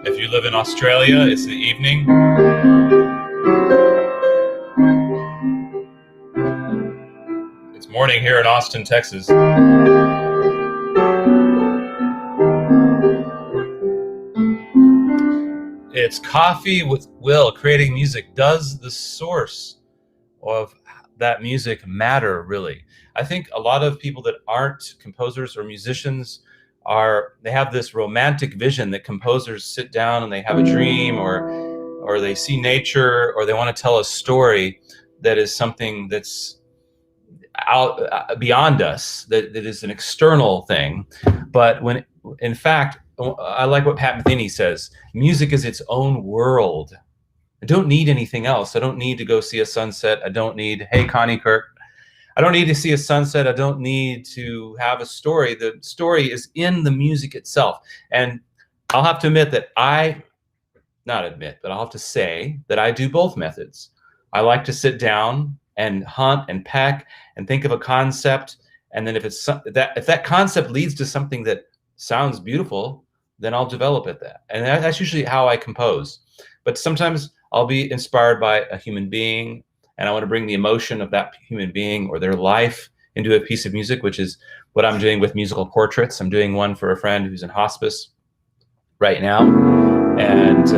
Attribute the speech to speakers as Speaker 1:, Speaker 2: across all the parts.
Speaker 1: If you live in Australia, it's the evening. It's morning here in Austin, Texas. It's Coffee with Will, creating music. Does the source of that music matter, really? I think a lot of people that aren't composers or musicians they have this romantic vision that composers sit down and they have a dream, or they see nature, or they want to tell a story that is something that's out beyond us, that is an external thing. But when, in fact, I like what Pat Metheny says, music is its own world. I don't need anything else. I don't need to go see a sunset. I don't need, hey, Connie Kirk, I don't need to see a sunset. I don't need to have a story. The story is in the music itself. And I'll have to admit that not admit, but I'll have to say that I do both methods. I like to sit down and hunt and peck and think of a concept. And then if that concept leads to something that sounds beautiful, then I'll develop it that. And that's usually how I compose. But sometimes I'll be inspired by a human being, and I want to bring the emotion of that human being or their life into a piece of music, which is what I'm doing with musical portraits. I'm doing one for a friend who's in hospice right now. And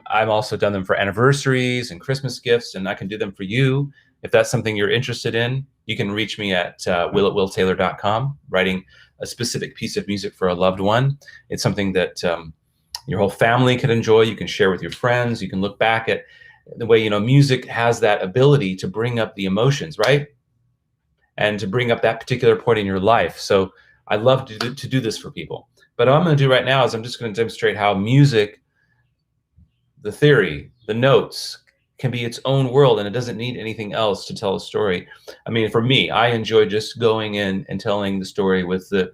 Speaker 1: I've also done them for anniversaries and Christmas gifts, and I can do them for you. If that's something you're interested in, you can reach me at will@willtaylor.com, writing a specific piece of music for a loved one. It's something that your whole family can enjoy. You can share with your friends. You can look back at the way, music has that ability to bring up the emotions, right? And to bring up that particular point in your life. So I love to do this for people. But what I'm going to do right now is I'm just going to demonstrate how music, the theory, the notes, can be its own world, and it doesn't need anything else to tell a story. I mean, for me, I enjoy just going in and telling the story with the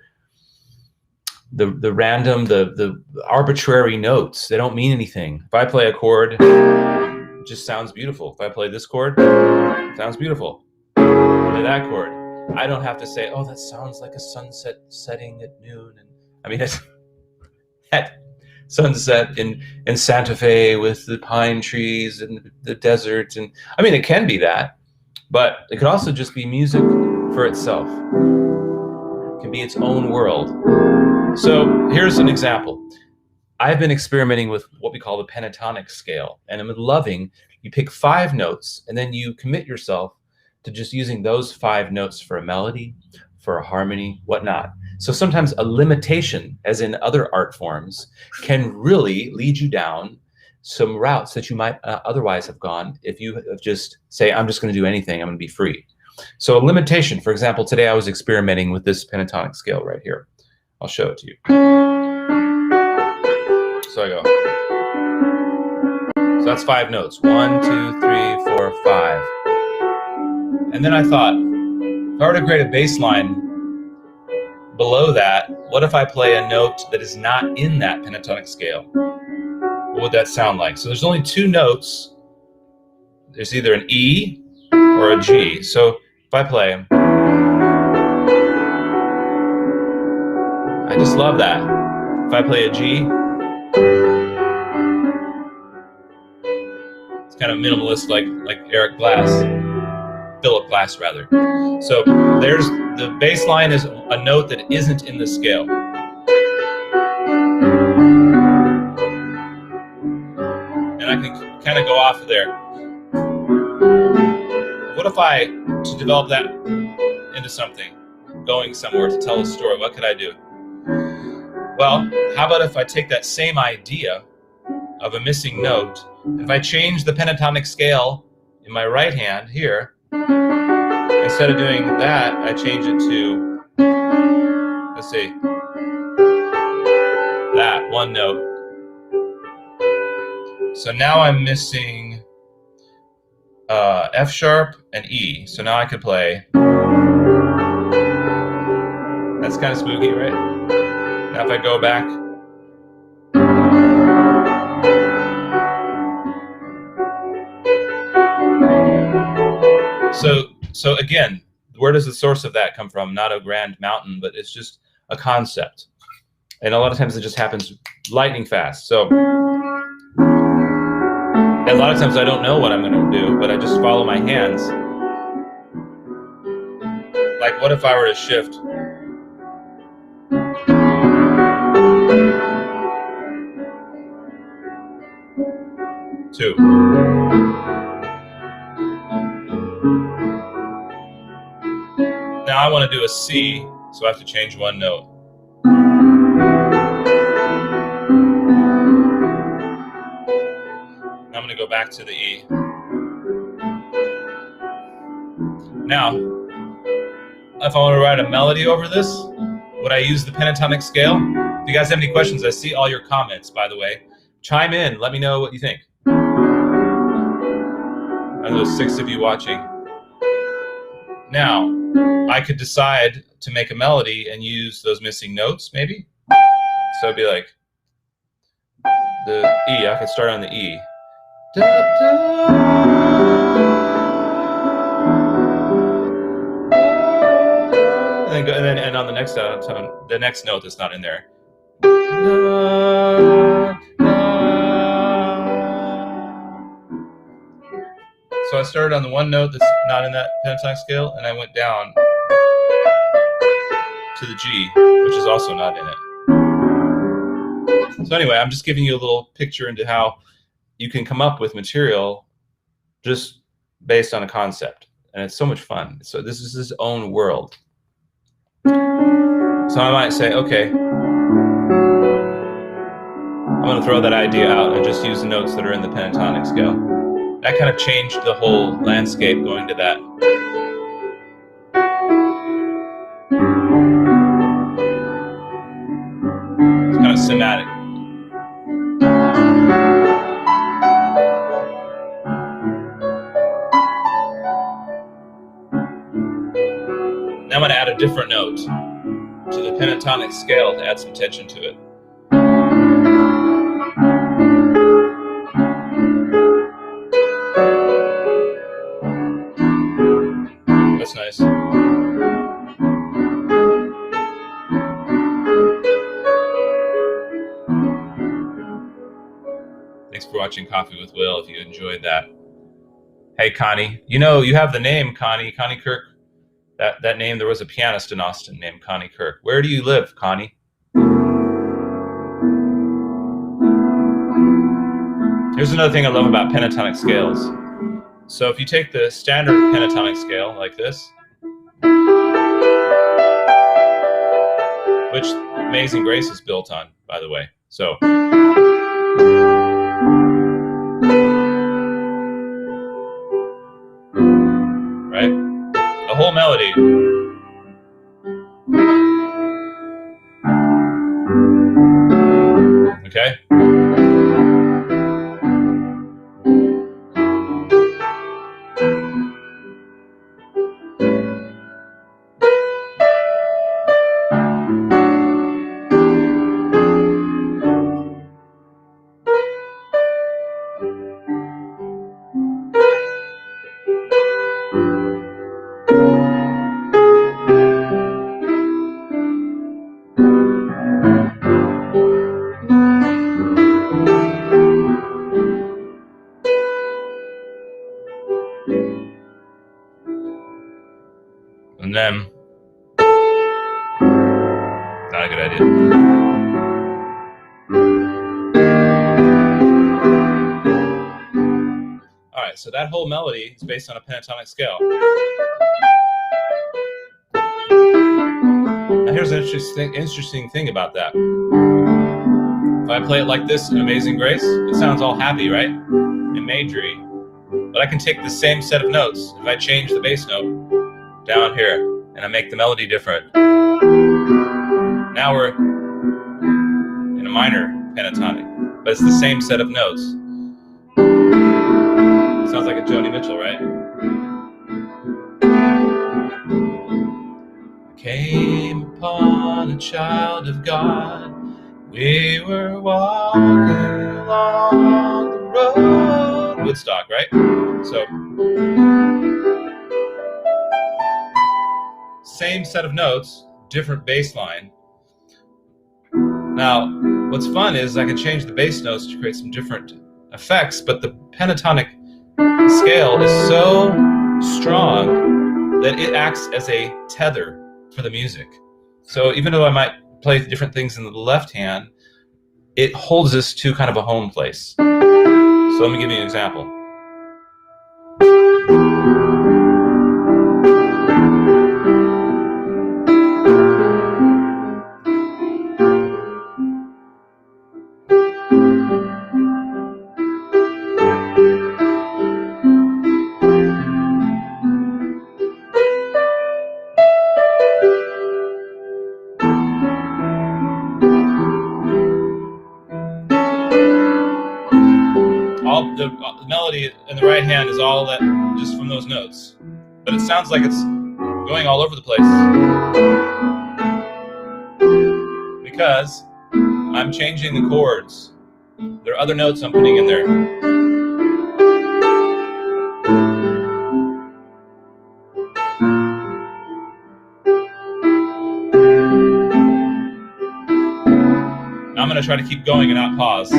Speaker 1: random, the arbitrary notes. They don't mean anything. If I play a chord, it just sounds beautiful. If I play this chord, it sounds beautiful. Play that chord. I don't have to say, oh, that sounds like a sunset setting at noon. And I mean, that sunset in Santa Fe with the pine trees and the desert. And I mean, it can be that, but it could also just be music for itself. It can be its own world. So here's an example. I've been experimenting with what we call the pentatonic scale, and I'm loving, you pick 5 notes and then you commit yourself to just using those 5 notes for a melody, for a harmony, whatnot. So sometimes a limitation, as in other art forms, can really lead you down some routes that you might otherwise have gone if you just say, I'm just going to do anything, I'm going to be free. So a limitation, for example, today I was experimenting with this pentatonic scale right here. I'll show it to you. So I go. So that's 5 notes. 1, 2, 3, 4, 5. And then I thought, if I were to create a bass line below that, what if I play a note that is not in that pentatonic scale? What would that sound like? So there's only 2 notes. There's either an E or a G. So if I play, I just love that. If I play a G, it's kind of minimalist, like Eric Glass. Philip Glass, rather. So there's the bass line is a note that isn't in the scale. And I can kind of go off of there. What if to develop that into something, going somewhere to tell a story, what could I do? Well, how about if I take that same idea of a missing note, if I change the pentatonic scale in my right hand here, instead of doing that, I change it to, let's see, that one note. So now I'm missing F sharp and E. So now I could play. That's kind of spooky, right? Now if I go back. So again, where does the source of that come from? Not a grand mountain, but it's just a concept. And a lot of times it just happens lightning fast. So a lot of times I don't know what I'm going to do, but I just follow my hands. Like, what if I were to shift? Two. Now I want to do a C, so I have to change one note. Now I'm going to go back to the E. Now, if I want to write a melody over this, would I use the pentatonic scale? If you guys have any questions, I see all your comments, by the way. Chime in. Let me know what you think. Are those 6 of you watching? Now, I could decide to make a melody and use those missing notes, maybe. So it'd be like the E. I could start on the E. Da, da, and then on the next tone, the next note that's not in there. So I started on the one note that's not in that pentatonic scale, and I went down to the G, which is also not in it. So anyway, I'm just giving you a little picture into how you can come up with material just based on a concept. And it's so much fun. So this is his own world. So I might say, okay, I'm going to throw that idea out and just use the notes that are in the pentatonic scale. That kind of changed the whole landscape going to that. It's kind of somatic. Now I'm going to add a different note to the pentatonic scale to add some tension to it. That's nice. Thanks for watching Coffee with Will, if you enjoyed that. Hey, Connie. You know, you have the name, Connie Kirk. That name, there was a pianist in Austin named Connie Kirk. Where do you live, Connie? Here's another thing I love about pentatonic scales. So if you take the standard pentatonic scale like this, which Amazing Grace is built on, by the way. So right? The whole melody. Okay? And then, not a good idea. All right, so that whole melody is based on a pentatonic scale. Now here's an interesting thing about that. If I play it like this in Amazing Grace, it sounds all happy, right? And majory. But I can take the same set of notes. If I change the bass note down here, and I make the melody different. Now we're in a minor pentatonic, but it's the same set of notes. Sounds like a Joni Mitchell, right? I came upon a child of God. We were walking along the road. Woodstock, right? So, same set of notes, different bass line. Now, what's fun is I can change the bass notes to create some different effects, but the pentatonic scale is so strong that it acts as a tether for the music. So even though I might play different things in the left hand, it holds us to kind of a home place. So let me give you an example. The melody in the right hand is all that just from those notes, but it sounds like it's going all over the place because I'm changing the chords. There are other notes I'm putting in there. Now I'm going to try to keep going and not pause.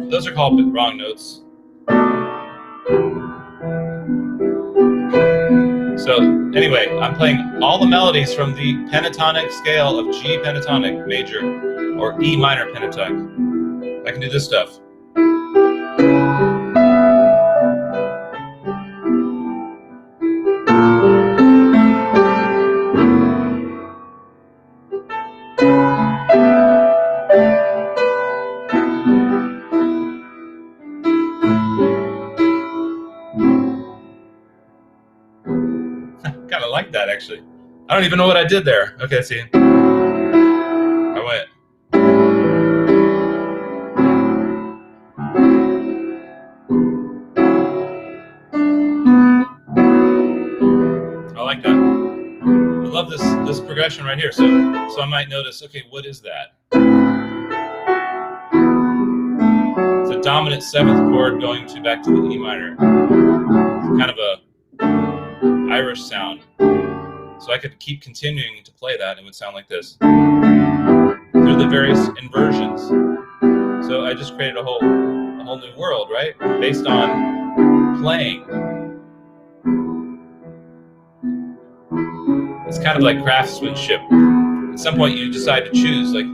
Speaker 1: Those are called wrong notes. So anyway, I'm playing all the melodies from the pentatonic scale of G pentatonic major or E minor pentatonic. I can do this stuff. Kind of like that, actually. I don't even know what I did there. Okay, see. I went. I like that. I love this progression right here. So I might notice, okay, what is that? It's a dominant 7th chord going back to the E minor. It's kind of a Irish sound. So I could keep continuing to play that and it would sound like this. Through the various inversions. So I just created a whole new world, right? Based on playing. It's kind of like craftsmanship. At some point you decide to choose, like,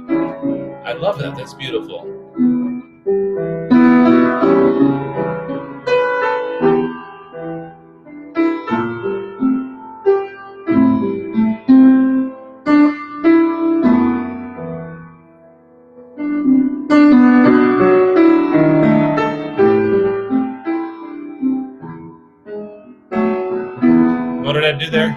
Speaker 1: I love that, that's beautiful. What did I do there?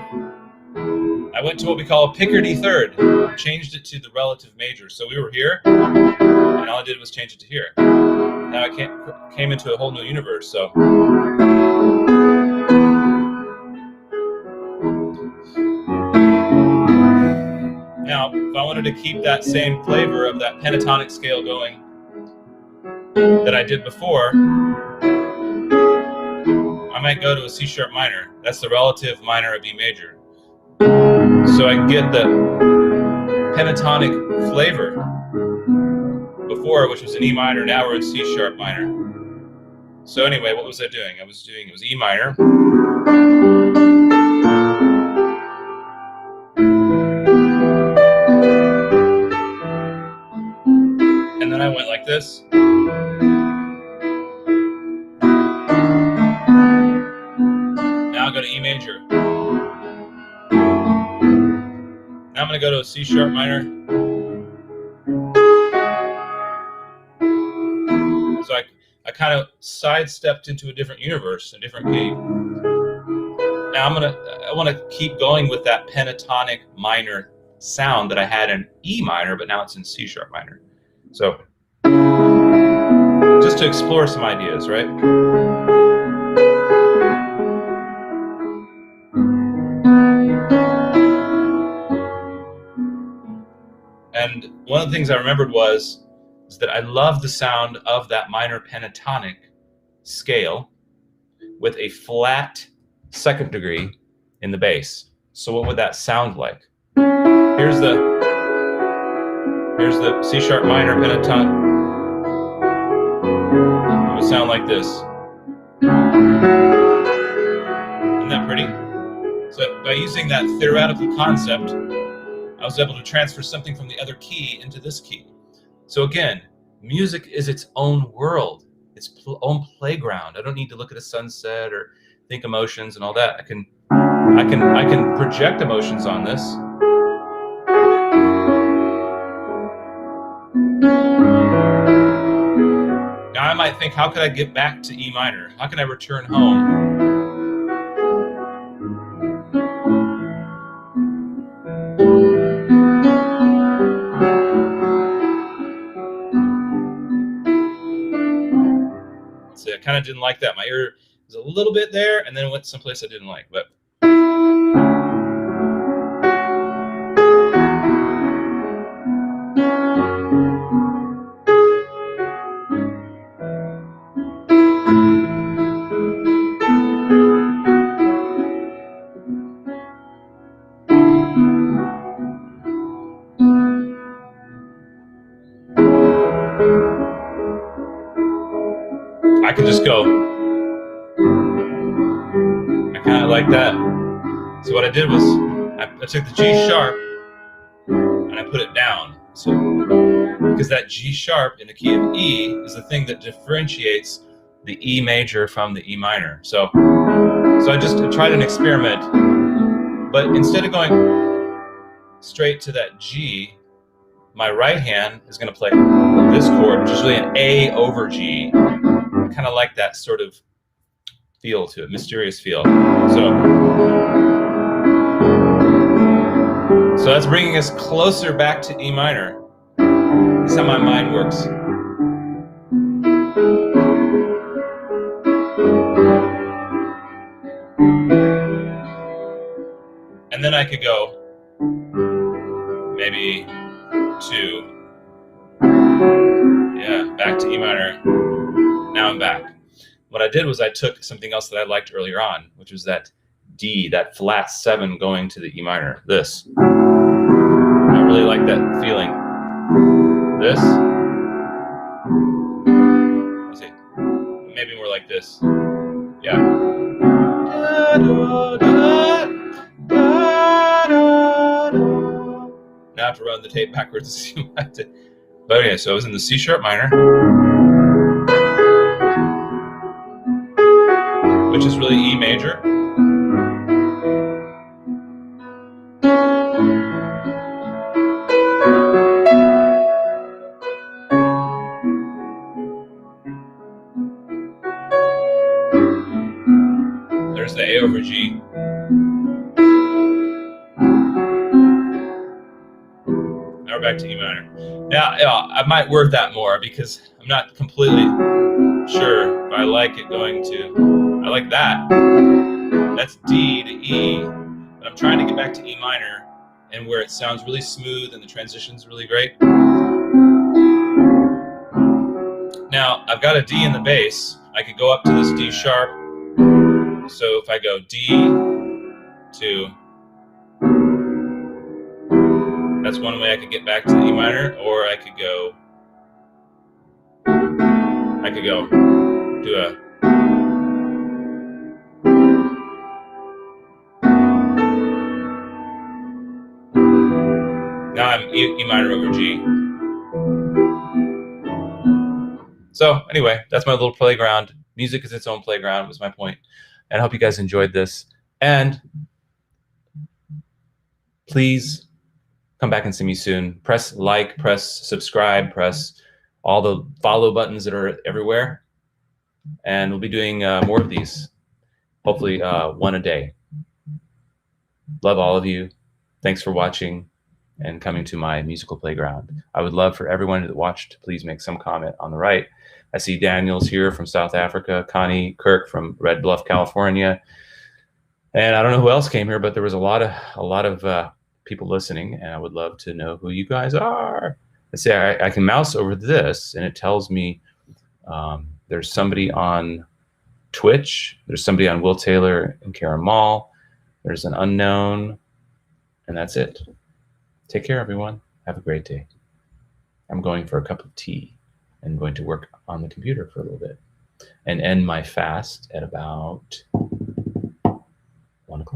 Speaker 1: I went to what we call a Picardy third, changed it to the relative major. So we were here, and all I did was change it to here. Now I came into a whole new universe. So now, if I wanted to keep that same flavor of that pentatonic scale going that I did before, I might go to a C sharp minor. That's the relative minor of E major. So I can get the pentatonic flavor before, which was an E minor. Now we're in C sharp minor. So anyway, what was I doing? It was E minor. And then I went like this. Now I'll go to E major. Now I'm going to go to a C sharp minor. So I kind of sidestepped into a different universe, a different key. Now I want to keep going with that pentatonic minor sound that I had in E minor, but now it's in C sharp minor. So just to explore some ideas, right? And one of the things I remembered is that I love the sound of that minor pentatonic scale with a flat second degree in the bass. So what would that sound like? Here's the C sharp minor pentatonic. It would sound like this. Isn't that pretty? So by using that theoretical concept, I was able to transfer something from the other key into this key. So again, music is its own world, its own playground. I don't need to look at a sunset or think emotions and all that. I can project emotions on this. Now I might think, how could I get back to E minor? How can I return home? See, I kind of didn't like that. My ear was a little bit there, and then it went someplace I didn't like. But I can just go. I kind of like that. So what I did was I took the G sharp and I put it down. So because that G sharp in the key of E is the thing that differentiates the E major from the E minor. So I just tried an experiment, but instead of going straight to that G, my right hand is going to play this chord, which is really an A over G. I kind of like that sort of feel to it, mysterious feel. So that's bringing us closer back to E minor. That's how my mind works. And then I could go maybe to, back to E minor. Now I'm back. What I did was I took something else that I liked earlier on, which was that D, that flat 7 going to the E minor. This. I really like that feeling. This. Let's see. Maybe more like this. Yeah. Now I have to run the tape backwards to see what I did. But anyway, so I was in the C sharp minor, which is really E major. There's the A over G. Now we're back to E minor. Now, I might word that more because I'm not completely sure if I like it going to, I like that. That's D to E, but I'm trying to get back to E minor and where it sounds really smooth and the transition's really great. Now, I've got a D in the bass. I could go up to this D sharp. So if I go D to, that's one way I could get back to the E minor, or I could go do a, now I'm E minor over G. So anyway, that's my little playground. Music is its own playground, was my point. And I hope you guys enjoyed this. And please come back and see me soon. Press like, press subscribe, press all the follow buttons that are everywhere. And we'll be doing more of these, hopefully one a day. Love all of you. Thanks for watching and coming to my musical playground. I would love for everyone that watched to please make some comment on the right. I see Daniel's here from South Africa, Connie Kirk from Red Bluff, California, and I don't know who else came here, but there was a lot of people listening, and I would love to know who you guys are. Let's see, I can mouse over this, and it tells me there's somebody on Twitch, there's somebody on Will Taylor and Karen Mall, there's an unknown, and that's it. Take care, everyone. Have a great day. I'm going for a cup of tea and going to work on the computer for a little bit and end my fast at about